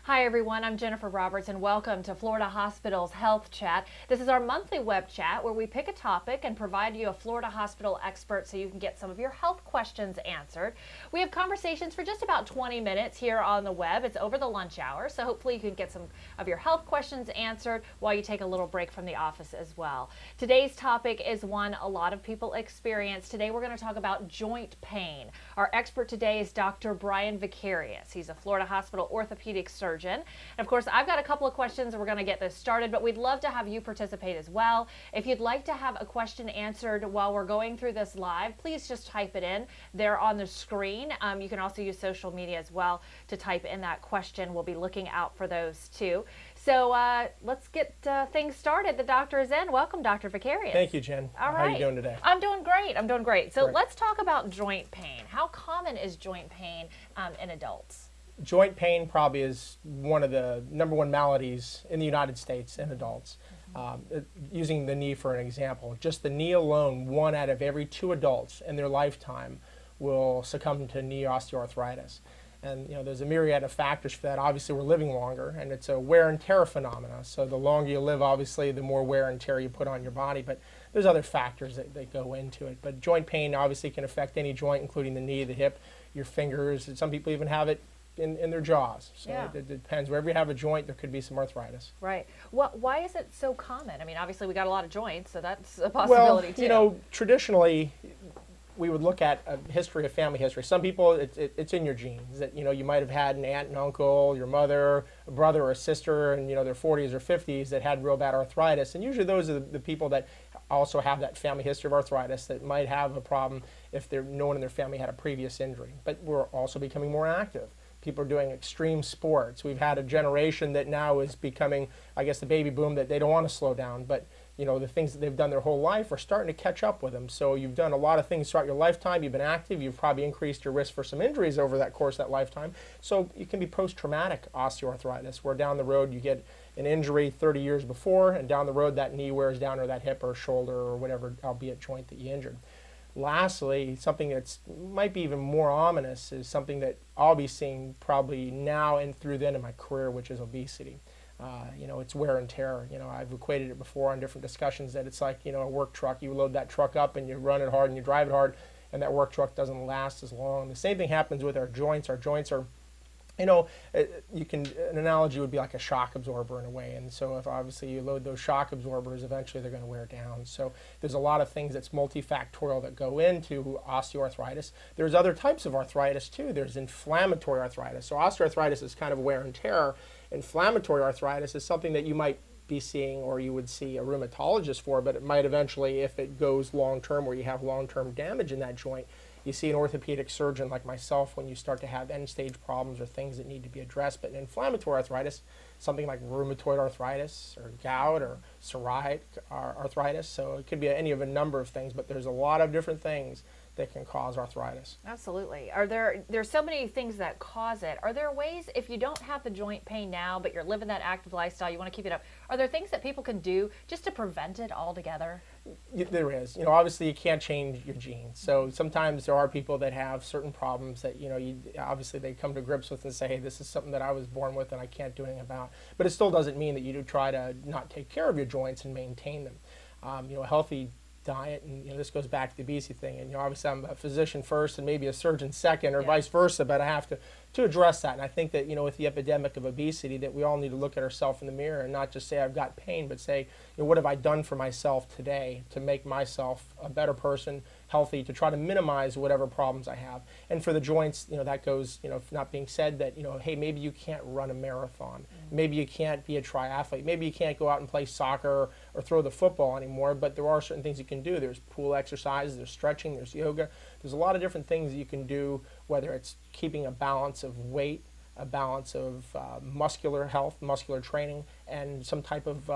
Hi everyone, I'm Jennifer Roberts and welcome to Florida Hospital's Health Chat. This is our monthly web chat where we pick a topic and provide you a Florida hospital expert so you can get some of your health questions answered. We have conversations for just about 20 minutes here on the web. It's over the lunch hour, so hopefully you can get some of your health questions answered while you take a little break from the office as well. Today's topic is one a lot of people experience. Today we're going to talk about joint pain. Our expert today is Dr. Brian Vickaryous. He's a Florida Hospital orthopedic surgeon. And of course, I've got a couple of questions and we're going to get this started, but we'd love to have you participate as well. If you'd like to have a question answered while we're going through this live, please just type it in there on the screen. You can also use social media as well to type in that question. We'll be looking out for those too. So let's get things started. The doctor is in. Welcome, Dr. Vickaryous. Thank you, Jen. All right. How are you doing today? I'm doing great. I'm doing great. So Great. let's talk about joint pain. How common is joint pain in adults? Joint pain probably is one of the #1 maladies in the United States in adults. Using the knee for an example, just the knee alone, 1 out of every 2 adults in their lifetime will succumb to knee osteoarthritis. And there's a myriad of factors for that. Obviously, we're living longer, and it's a wear and tear phenomena. So the longer you live, obviously, the more wear and tear you put on your body. But there's other factors that go into it. But joint pain obviously can affect any joint, including the knee, the hip, your fingers. And some people even have it in their jaws. So yeah. it depends. Wherever you have a joint, there could be some arthritis. Right. Why is it so common? I mean, obviously we got a lot of joints, so that's a possibility too. Well, traditionally, we would look at a history of family history. Some people, it's in your genes that you might have had an aunt and uncle, your mother, a brother or a sister, in their 40s or 50s that had real bad arthritis. And usually those are the people that also have that family history of arthritis that might have a problem if no one in their family had a previous injury. But we're also becoming more active. People are doing extreme sports. We've had a generation that now is becoming, I guess, the baby boom, that they don't want to slow down. But the things that they've done their whole life are starting to catch up with them. So you've done a lot of things throughout your lifetime. You've been active. You've probably increased your risk for some injuries over that course of that lifetime. So it can be post-traumatic osteoarthritis, where down the road you get an injury 30 years before, and down the road that knee wears down, or that hip or shoulder or whatever, albeit joint, that you injured. Lastly, something that might be even more ominous is something that I'll be seeing probably now and through the end of my career, which is obesity. It's wear and tear. I've equated it before on different discussions that it's like, a work truck. You load that truck up and you run it hard and you drive it hard, and that work truck doesn't last as long. The same thing happens with our joints. Our joints are, an analogy would be like a shock absorber in a way. And so if obviously you load those shock absorbers, eventually they're going to wear down. So there's a lot of things that's multifactorial that go into osteoarthritis. There's other types of arthritis too. There's inflammatory arthritis. So osteoarthritis is kind of wear and tear. Inflammatory arthritis is something that you might be seeing, or you would see a rheumatologist for, but it might eventually, if it goes long-term where you have long-term damage in that joint, you see an orthopedic surgeon like myself when you start to have end-stage problems or things that need to be addressed. But in inflammatory arthritis, something like rheumatoid arthritis or gout or psoriatic arthritis, so it could be any of a number of things, but there's a lot of different things that can cause arthritis. Absolutely. There's so many things that cause it. Are there ways, if you don't have the joint pain now, but you're living that active lifestyle, you want to keep it up, are there things that people can do just to prevent it altogether? There is. Obviously you can't change your genes. So sometimes there are people that have certain problems that, obviously they come to grips with and say, hey, this is something that I was born with and I can't do anything about. But it still doesn't mean that you do try to not take care of your joints and maintain them. A healthy diet, and this goes back to the obesity thing, and obviously I'm a physician first and maybe a surgeon second, or vice versa, but I have to address that. And I think that with the epidemic of obesity, that we all need to look at ourselves in the mirror and not just say I've got pain, but say, what have I done for myself today to make myself a better person, healthy, to try to minimize whatever problems I have. And for the joints, that goes, not being said that, hey, maybe you can't run a marathon, maybe you can't be a triathlete, maybe you can't go out and play soccer or throw the football anymore, but there are certain things you can do. There's pool exercises, there's stretching, there's yoga, there's a lot of different things that you can do, whether it's keeping a balance of weight, a balance of muscular health, muscular training, and some type of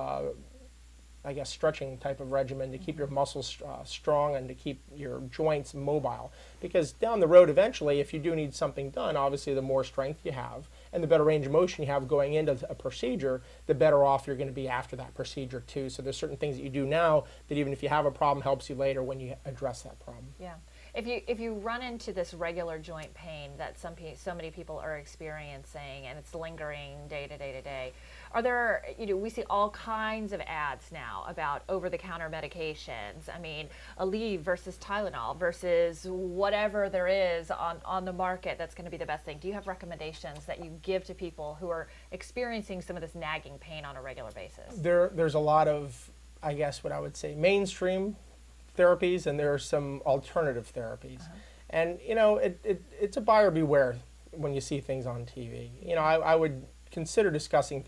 stretching type of regimen to keep your muscles strong and to keep your joints mobile. Because down the road, eventually, if you do need something done, obviously the more strength you have and the better range of motion you have going into a procedure, the better off you're going to be after that procedure too. So there's certain things that you do now that even if you have a problem, helps you later when you address that problem. Yeah. If you run into this regular joint pain that so many people are experiencing, and it's lingering day to day to day, are there, we see all kinds of ads now about over-the-counter medications. I mean, Aleve versus Tylenol versus whatever there is on the market that's going to be the best thing. Do you have recommendations that you give to people who are experiencing some of this nagging pain on a regular basis? There's a lot of, I guess what I would say, mainstream therapies, and there are some alternative therapies. And it's a buyer beware when you see things on TV. I would consider discussing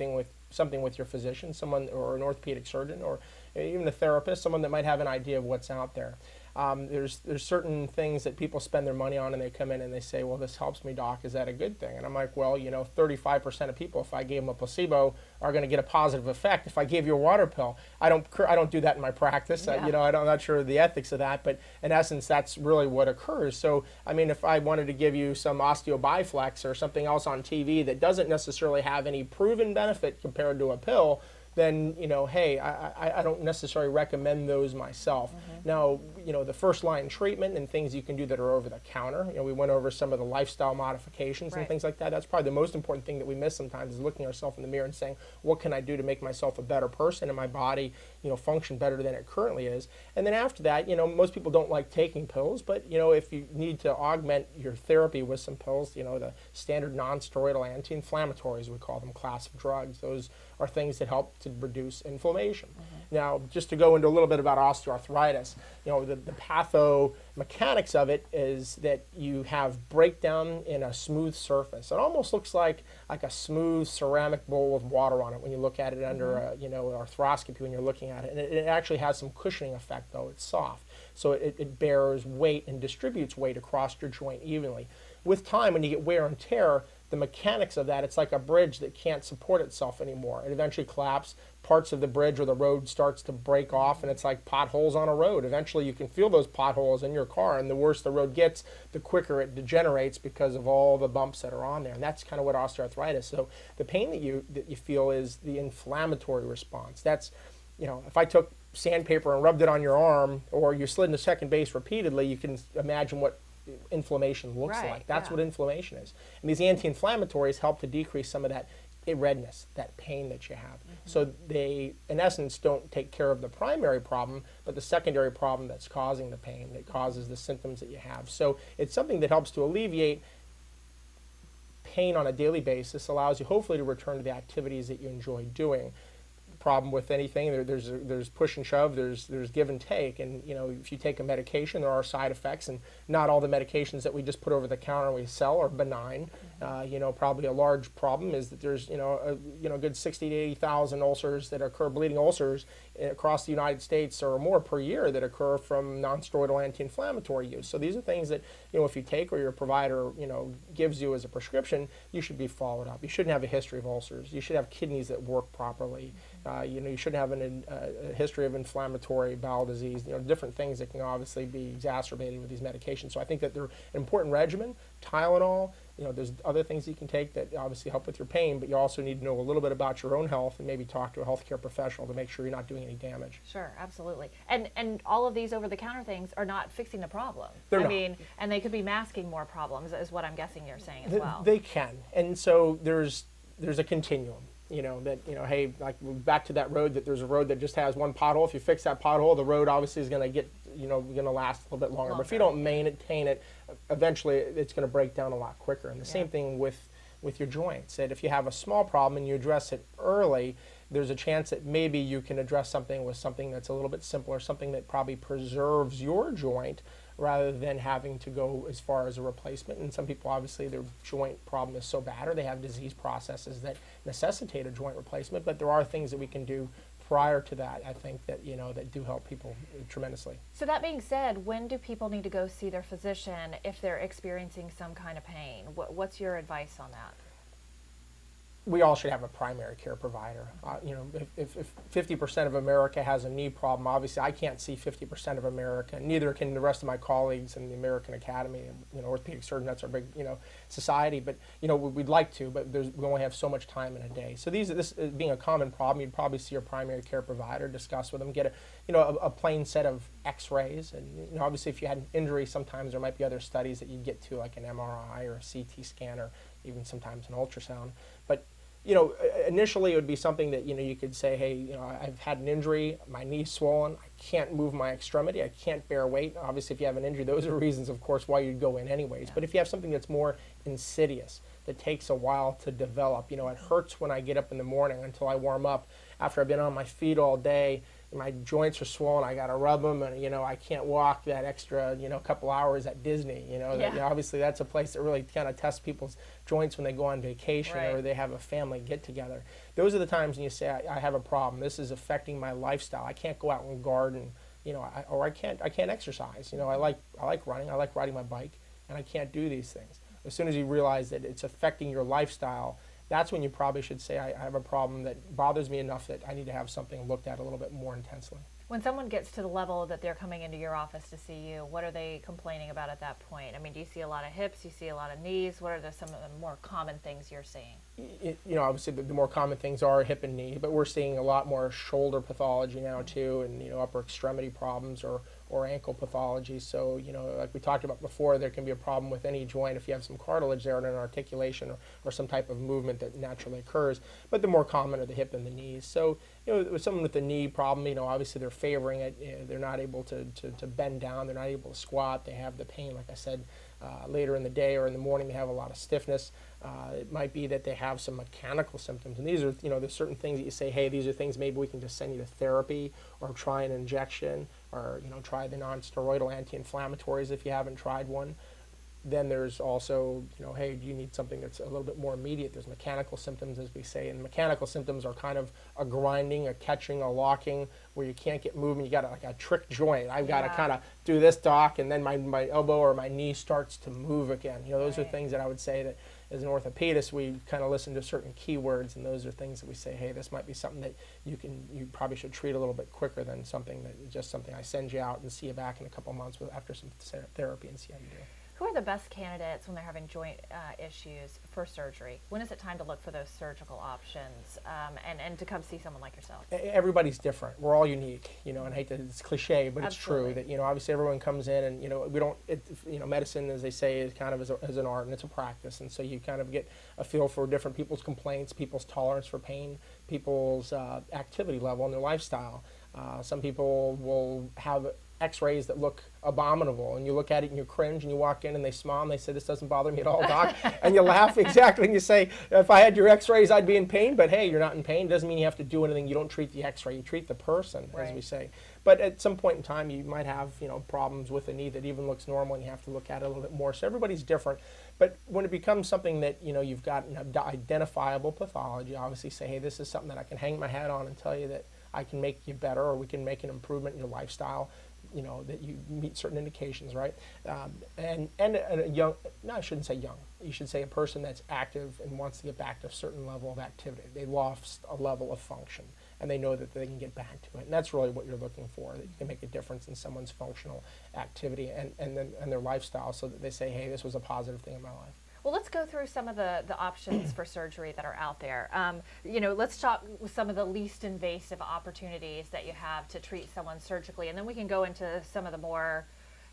something with your physician, someone, or an orthopedic surgeon, or even a therapist, someone that might have an idea of what's out there. There's certain things that people spend their money on, and they come in and they say, well, this helps me, doc. Is that a good thing? And I'm like, well, 35% of people, if I gave them a placebo, are going to get a positive effect. If I gave you a water pill, I don't do that in my practice. Yeah. I'm not sure of the ethics of that, but in essence, that's really what occurs. So, I mean, if I wanted to give you some osteobiflex or something else on TV that doesn't necessarily have any proven benefit compared to a pill, then, hey, I don't necessarily recommend those myself. Now, the first line treatment and things you can do that are over the counter, we went over some of the lifestyle modifications and things like that. That's probably the most important thing that we miss sometimes, is looking ourselves in the mirror and saying, what can I do to make myself a better person and my body, function better than it currently is? And then after that, most people don't like taking pills, but, if you need to augment your therapy with some pills, the standard non-steroidal anti-inflammatories, we call them, class of drugs, those are things that help to reduce inflammation. Now, just to go into a little bit about osteoarthritis, the pathomechanics of it is that you have breakdown in a smooth surface. It almost looks like a smooth ceramic bowl with water on it when you look at it under an arthroscopy when you're looking at it. And it actually has some cushioning effect, though. It's soft. So it bears weight and distributes weight across your joint evenly. With time, when you get wear and tear, the mechanics of that, it's like a bridge that can't support itself anymore. It eventually collapses. Parts of the bridge or the road starts to break off, and it's like potholes on a road. Eventually, you can feel those potholes in your car, and the worse the road gets, the quicker it degenerates because of all the bumps that are on there. And that's kind of what osteoarthritis. So the pain that you feel is the inflammatory response. That's, if I took sandpaper and rubbed it on your arm, or you slid into second base repeatedly, you can imagine what inflammation looks like. That's what inflammation is. And these anti-inflammatories help to decrease some of that redness, that pain that you have. So they, in essence, don't take care of the primary problem, but the secondary problem that's causing the pain, that causes the symptoms that you have. So it's something that helps to alleviate pain on a daily basis, allows you hopefully to return to the activities that you enjoy doing. Problem with anything, there's push and shove, there's give and take, and if you take a medication, there are side effects, and not all the medications that we just put over the counter and we sell are benign. Probably a large problem is that there's a good 60 to 80,000 ulcers that occur, bleeding ulcers across the United States or more per year, that occur from non-steroidal anti-inflammatory use. So these are things that if you take, or your provider gives you as a prescription, you should be followed up. You shouldn't have a history of ulcers. You should have kidneys that work properly. You shouldn't have a history of inflammatory bowel disease. Different things that can obviously be exacerbated with these medications. So I think that they're an important regimen. Tylenol, there's other things you can take that obviously help with your pain, but you also need to know a little bit about your own health and maybe talk to a healthcare professional to make sure you're not doing any damage. Sure, absolutely. And all of these over-the-counter things are not fixing the problem. They're not. I mean, and they could be masking more problems, is what I'm guessing you're saying as well. They can. And so there's a continuum. Hey, like back to that road, that there's a road that just has one pothole. If you fix that pothole, the road obviously is going to get, going to last a little bit longer. But if you don't maintain it, eventually it's going to break down a lot quicker. And the same thing with your joints. That if you have a small problem and you address it early, there's a chance that maybe you can address something with something that's a little bit simpler, something that probably preserves your joint, rather than having to go as far as a replacement. And some people, obviously, their joint problem is so bad, or they have disease processes that necessitate a joint replacement. But there are things that we can do prior to that, I think, that that do help people tremendously. So that being said, when do people need to go see their physician if they're experiencing some kind of pain? What's your advice on that? we all should have a primary care provider. You know, if 50% of America has a knee problem, obviously I can't see 50% of America. Neither can the rest of my colleagues in the American Academy. You know, orthopedic surgeon, that's our big, you know, society. But you know, we'd like to, but we only have so much time in a day. So this being a common problem, you'd probably see your primary care provider, discuss with them, get a plain set of X-rays, and you know, obviously if you had an injury, sometimes there might be other studies that you'd get to, like an MRI or a CT scan or even sometimes an ultrasound. But you know, initially it would be something that, you know, you could say, hey, you know, I've had an injury, my knee's swollen, I can't move my extremity, I can't bear weight. Obviously, if you have an injury, those are reasons, of course, why you'd go in anyways. But if you have something that's more insidious, that takes a while to develop, you know, it hurts when I get up in the morning until I warm up. After I've been on my feet all day, my joints are swollen, I got to rub them, and, you know, I can't walk that extra, you know, couple hours at Disney, you know. Yeah. You know, obviously, that's a place that really kind of tests people's joints when they go on vacation Right. or they have a family get-together. Those are the times when you say, I have a problem. This is affecting my lifestyle. I can't go out and garden, you know, or I can't exercise. You know, I like running, I like riding my bike, and I can't do these things. As soon as you realize that it's affecting your lifestyle, that's when you probably should say, I have a problem that bothers me enough that I need to have something looked at a little bit more intensely. When someone gets to the level that they're coming into your office to see you, what are they complaining about at that point? I mean, do you see a lot of hips? You see a lot of knees? What are some of the more common things you're seeing? You know, obviously the more common things are hip and knee, but we're seeing a lot more shoulder pathology now too, and, you know, upper extremity problems or ankle pathology. So, you know, like we talked about before, there can be a problem with any joint if you have some cartilage there and an articulation or some type of movement that naturally occurs. But the more common are the hip and the knees. So, you know, with someone with the knee problem, you know, obviously they're favoring it. You know, they're not able to bend down. They're not able to squat. They have the pain, like I said, later in the day or in the morning. They have a lot of stiffness. It might be that they have some mechanical symptoms. And these are, you know, there's certain things that you say, hey, these are things maybe we can just send you to therapy or try an injection or, you know, try the non-steroidal anti-inflammatories if you haven't tried one. Then there's also, you know, hey, do you need something that's a little bit more immediate? There's mechanical symptoms, as we say, and mechanical symptoms are kind of a grinding, a catching, a locking, where you can't get movement. You got like a trick joint. I've got to kind of do this, doc, and then my elbow or my knee starts to move again. You know, those are things that I would say that as an orthopedist, we kind of listen to certain keywords, and those are things that we say, hey, this might be something that you probably should treat a little bit quicker than something that just something I send you out and see you back in a couple months after some therapy and see how you do. Who are the best candidates when they're having joint issues for surgery? When is it time to look for those surgical options and to come see someone like yourself? Everybody's different. We're all unique, you know, and I hate that it's cliche, but it's Absolutely. true that, you know, obviously everyone comes in and, you know, we don't, you know, medicine, as they say, is kind of as an art and it's a practice. And so you kind of get a feel for different people's complaints, people's tolerance for pain, people's activity level and their lifestyle. Some people will have X-rays that look abominable, and you look at it and you cringe, and you walk in and they smile and they say, this doesn't bother me at all, doc. And you laugh exactly, and you say, if I had your X-rays, I'd be in pain. But hey, you're not in pain. It doesn't mean you have to do anything. You don't treat the X-ray. You treat the person, as we say. But at some point in time, you might have, you know, problems with a knee that even looks normal, and you have to look at it a little bit more. So everybody's different. But when it becomes something that, you know, you've got an identifiable pathology, obviously say, hey, this is something that I can hang my hat on and tell you that I can make you better, or we can make an improvement in your lifestyle, you know, that you meet certain indications, right? And a young, no, I shouldn't say young. You should say a person that's active and wants to get back to a certain level of activity. They lost a level of function, and they know that they can get back to it. And that's really what you're looking for, that you can make a difference in someone's functional activity and their lifestyle, so that they say, hey, this was a positive thing in my life. Well, let's go through some of the options for surgery that are out there. You know, let's talk with some of the least invasive opportunities that you have to treat someone surgically, and then we can go into some of the more,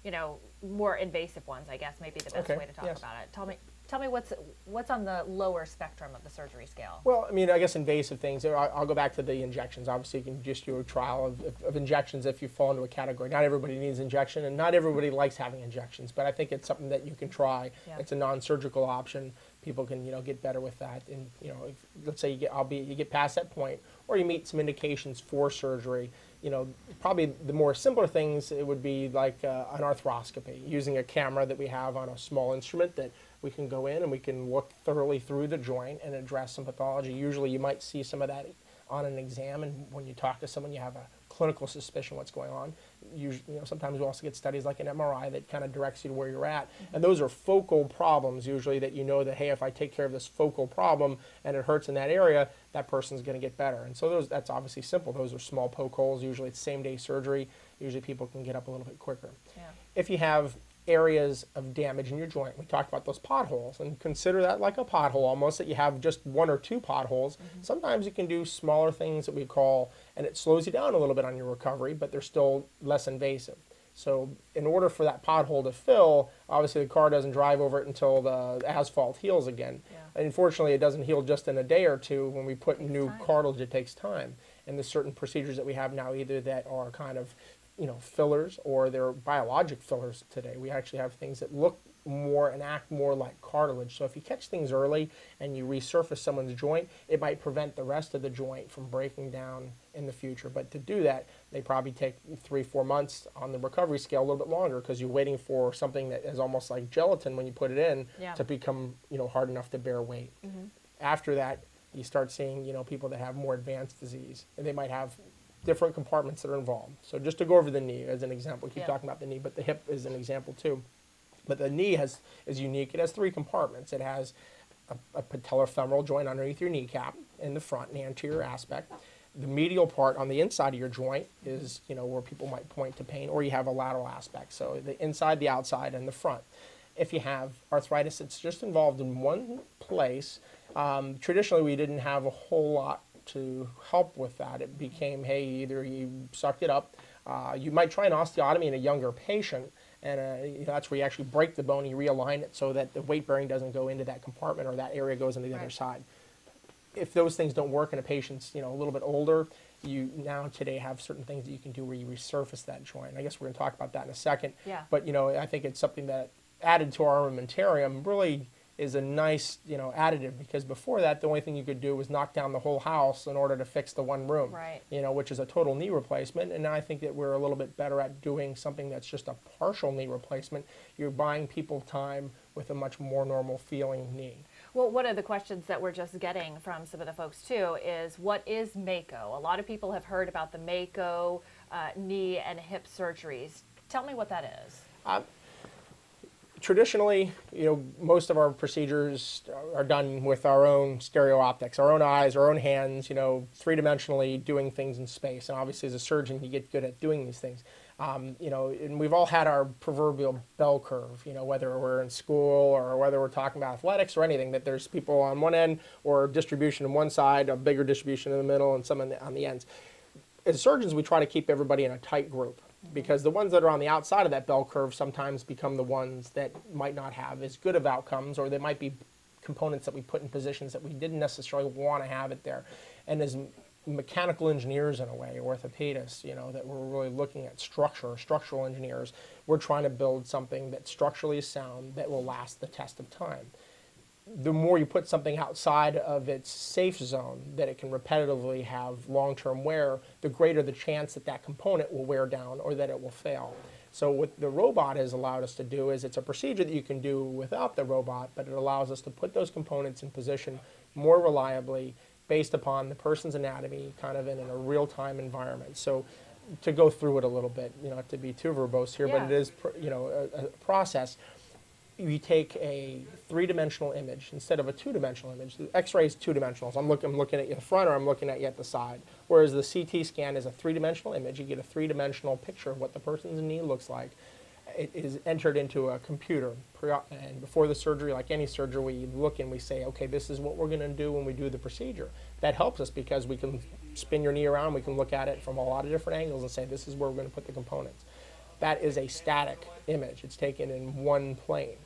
you know, more invasive ones, I guess, maybe the best way to talk about it. Tell me what's on the lower spectrum of the surgery scale. Well, I mean, I guess invasive things. I'll go back to the injections. Obviously, you can just do a trial of injections if you fall into a category. Not everybody needs injection, and not everybody likes having injections. But I think it's something that you can try. Yeah. It's a non-surgical option. People can, you know, get better with that. And you know, let's say you get past that point, or you meet some indications for surgery. You know, probably the more simpler things, it would be like an arthroscopy, using a camera that we have on a small instrument that we can go in and we can look thoroughly through the joint and address some pathology. Usually you might see some of that on an exam, and when you talk to someone, you have a clinical suspicion what's going on. Usually, sometimes we also get studies like an MRI that kind of directs you to where you're at. And those are focal problems usually that that, hey, if I take care of this focal problem and it hurts in that area, that person's going to get better. And so that's obviously simple. Those are small poke holes. Usually it's same-day surgery. Usually people can get up a little bit quicker. Yeah. If you have areas of damage in your joint, we talked about those potholes, and consider that like a pothole almost, that you have just 1 or 2 potholes. Sometimes you can do smaller things that we call, and it slows you down a little bit on your recovery, but they're still less invasive. So in order for that pothole to fill, obviously the car doesn't drive over it until the asphalt heals again. Yeah. And unfortunately, it doesn't heal just in a day or two. When we put new cartilage, it takes time. And there's certain procedures that we have now either that are kind of fillers, or they're biologic fillers today. We actually have things that look more and act more like cartilage. So if you catch things early and you resurface someone's joint, it might prevent the rest of the joint from breaking down in the future. But to do that, they probably take 3-4 months on the recovery scale, a little bit longer, because you're waiting for something that is almost like gelatin when you put it in to become hard enough to bear weight. After that, you start seeing people that have more advanced disease, and they might have different compartments that are involved. So just to go over the knee as an example, we keep talking about the knee, but the hip is an example too. But the knee is unique. It has 3 compartments. It has a patellofemoral joint underneath your kneecap in the front and anterior aspect. The medial part on the inside of your joint is where people might point to pain, or you have a lateral aspect. So the inside, the outside, and the front. If you have arthritis that's just involved in one place, traditionally we didn't have a whole lot to help with that. It became, hey, either you sucked it up, you might try an osteotomy in a younger patient, and that's where you actually break the bone, you realign it so that the weight bearing doesn't go into that compartment, or that area goes into the other side. If those things don't work and a patient's a little bit older, you now today have certain things that you can do where you resurface that joint. I guess we're going to talk about that in a second. Yeah. But I think it's something that added to our armamentarium really is a nice, additive, because before that, the only thing you could do was knock down the whole house in order to fix the one room, which is a total knee replacement. And now I think that we're a little bit better at doing something that's just a partial knee replacement. You're buying people time with a much more normal feeling knee. Well, one of the questions that we're just getting from some of the folks too is, what is Mako? A lot of people have heard about the Mako knee and hip surgeries. Tell me what that is. Traditionally, most of our procedures are done with our own stereo optics, our own eyes, our own hands, three-dimensionally doing things in space. And obviously, as a surgeon, you get good at doing these things. And we've all had our proverbial bell curve, whether we're in school or whether we're talking about athletics or anything, that there's people on one end or distribution on one side, a bigger distribution in the middle, and some on the ends. As surgeons, we try to keep everybody in a tight group, because the ones that are on the outside of that bell curve sometimes become the ones that might not have as good of outcomes, or they might be components that we put in positions that we didn't necessarily want to have it there. And as mechanical engineers, in a way, orthopedists, that we're really looking at structural engineers, we're trying to build something that structurally is sound, that will last the test of time. The more you put something outside of its safe zone, that it can repetitively have long-term wear, the greater the chance that that component will wear down or that it will fail. So what the robot has allowed us to do is, it's a procedure that you can do without the robot, but it allows us to put those components in position more reliably based upon the person's anatomy, kind of in a real-time environment. So to go through it a little bit, not to be too verbose here, but it is a process. You take a three-dimensional image instead of a two-dimensional image. The X-ray is two-dimensional. So I'm looking at you at the front, or I'm looking at you at the side. Whereas the CT scan is a three-dimensional image. You get a three-dimensional picture of what the person's knee looks like. It is entered into a computer. And before the surgery, like any surgery, we look and we say, okay, this is what we're going to do when we do the procedure. That helps us because we can spin your knee around. We can look at it from a lot of different angles and say, this is where we're going to put the components. That is a static image. It's taken in one plane.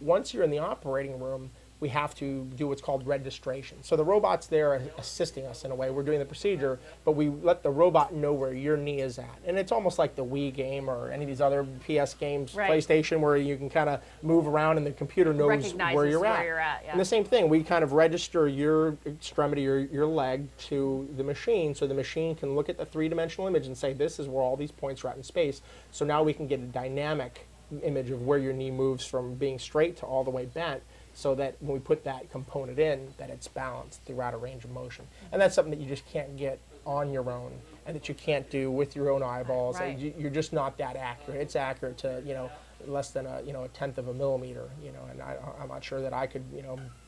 Once you're in the operating room, we have to do what's called registration. So the robot's there assisting us in a way. We're doing the procedure, but we let the robot know where your knee is at. And it's almost like the Wii game or any of these other PS games, PlayStation, where you can kind of move around and the computer knows where you're at. And the same thing, we kind of register your extremity, your leg, to the machine, so the machine can look at the three-dimensional image and say, this is where all these points are at in space. So now we can get a dynamic image of where your knee moves from being straight to all the way bent, so that when we put that component in, that it's balanced throughout a range of motion. And that's something that you just can't get on your own and that you can't do with your own eyeballs. Right. You're just not that accurate. It's accurate to, less than a tenth of a millimeter, and I'm not sure that I could,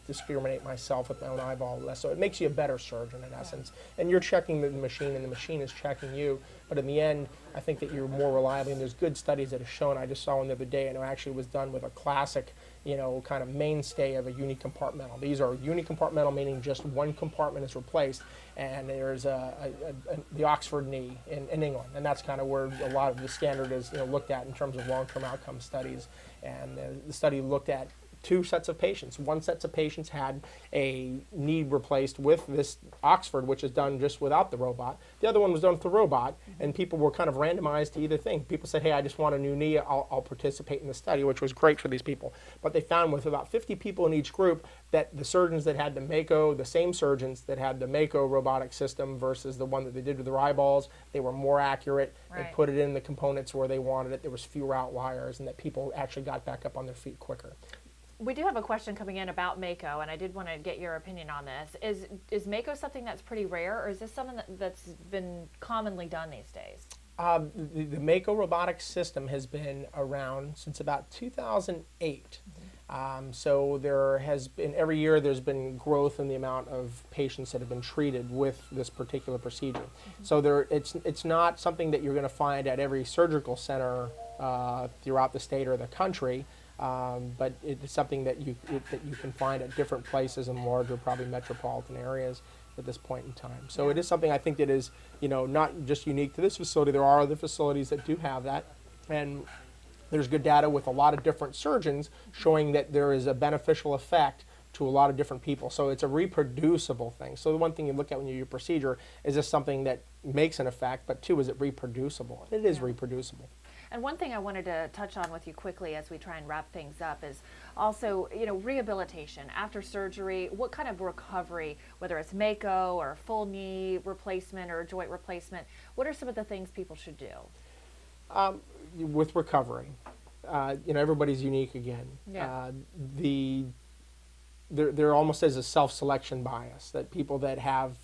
discriminate myself with my own eyeball less. So it makes you a better surgeon in essence. And you're checking the machine and the machine is checking you. But in the end, I think that you're more reliable. And there's good studies that have shown, I just saw one the other day, and it actually was done with a classic, kind of mainstay of a unicompartmental. These are unicompartmental, meaning just one compartment is replaced. And there's the Oxford knee in England. And that's kind of where a lot of the standard is looked at in terms of long-term outcome studies. And the study looked at two sets of patients. One set of patients had a knee replaced with this Oxford, which is done just without the robot. The other one was done with the robot, and people were kind of randomized to either thing. People said, hey, I just want a new knee, I'll participate in the study, which was great for these people. But they found with about 50 people in each group that the surgeons that had the Mako, the same surgeons that had the Mako robotic system versus the one that they did with their eyeballs, they were more accurate. Right. They put it in the components where they wanted it. There was fewer outliers, and that people actually got back up on their feet quicker. We do have a question coming in about Mako, and I did want to get your opinion on this. Is Mako something that's pretty rare, or is this something that's been commonly done these days? The Mako robotic system has been around since about 2008. So there has been, every year there's been growth in the amount of patients that have been treated with this particular procedure. So it's not something that you're going to find at every surgical center throughout the state or the country. But it's something that you can find at different places in larger, probably metropolitan areas at this point in time. So it is something I think that is, not just unique to this facility. There are other facilities that do have that, and there's good data with a lot of different surgeons showing that there is a beneficial effect to a lot of different people. So it's a reproducible thing. So the one thing you look at when you do your procedure is this something that makes an effect, but two, is it reproducible? And it is reproducible. And one thing I wanted to touch on with you quickly as we try and wrap things up is also, rehabilitation after surgery. What kind of recovery, whether it's Mako or full knee replacement or joint replacement, what are some of the things people should do? With recovery, everybody's unique again. Yeah. There almost is a self-selection bias that people that have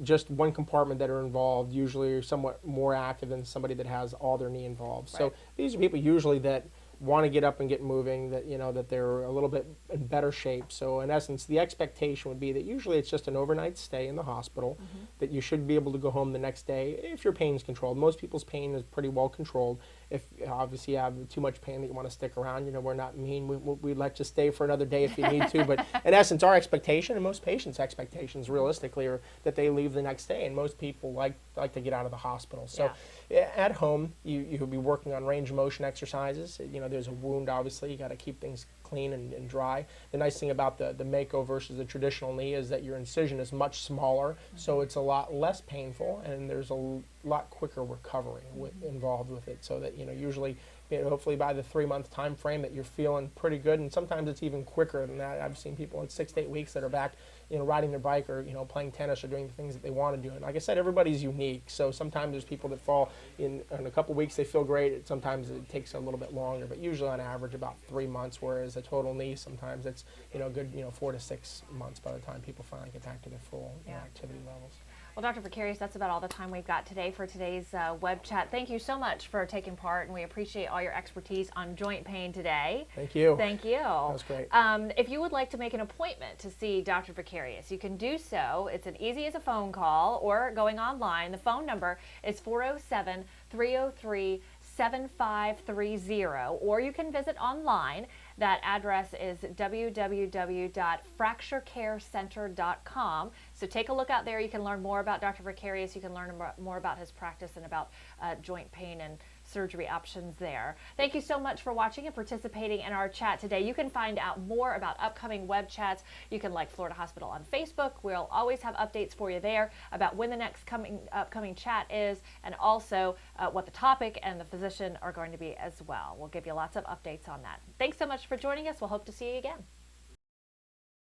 just one compartment that are involved usually are somewhat more active than somebody that has all their knee involved. Right. So these are people usually that want to get up and get moving, that that they're a little bit in better shape. So in essence, the expectation would be that usually it's just an overnight stay in the hospital, that you should be able to go home the next day if your pain is controlled. Most people's pain is pretty well controlled. If obviously you have too much pain that you want to stick around, we're not mean. We let you stay for another day if you need to. But in essence, our expectation, and most patients' expectations realistically, are that they leave the next day. And most people like to get out of the hospital. So at home, you'll be working on range of motion exercises. There's a wound, obviously. You got to keep things clean and dry. The nice thing about the Mako versus the traditional knee is that your incision is much smaller, so it's a lot less painful, and there's a lot quicker recovery involved with it. So that usually, hopefully by the 3-month time frame, that you're feeling pretty good, and sometimes it's even quicker than that. I've seen people in 6 to 8 weeks that are back, riding their bike or playing tennis or doing the things that they want to do. And like I said, everybody's unique. So sometimes there's people that fall in a couple weeks, they feel great. Sometimes it takes a little bit longer, but usually on average about 3 months. Whereas a total knee, sometimes it's a good 4 to 6 months by the time people finally get back to their full activity levels. Well, Dr. Vickaryous, that's about all the time we've got today for today's web chat. Thank you so much for taking part, and we appreciate all your expertise on joint pain today. Thank you. Thank you. That was great. If you would like to make an appointment to see Dr. Vickaryous, you can do so. It's as easy as a phone call or going online. The phone number is 407-303-7530, or you can visit online. That address is www.fracturecarecenter.com. So take a look out there. You can learn more about Dr. Vickaryous. You can learn more about his practice and about joint pain and surgery options there. Thank you so much for watching and participating in our chat today. You can find out more about upcoming web chats. You can like Florida Hospital on Facebook. We'll always have updates for you there about when the next upcoming chat is, and also what the topic and the physician are going to be as well. We'll give you lots of updates on that. Thanks so much for joining us. We'll hope to see you again.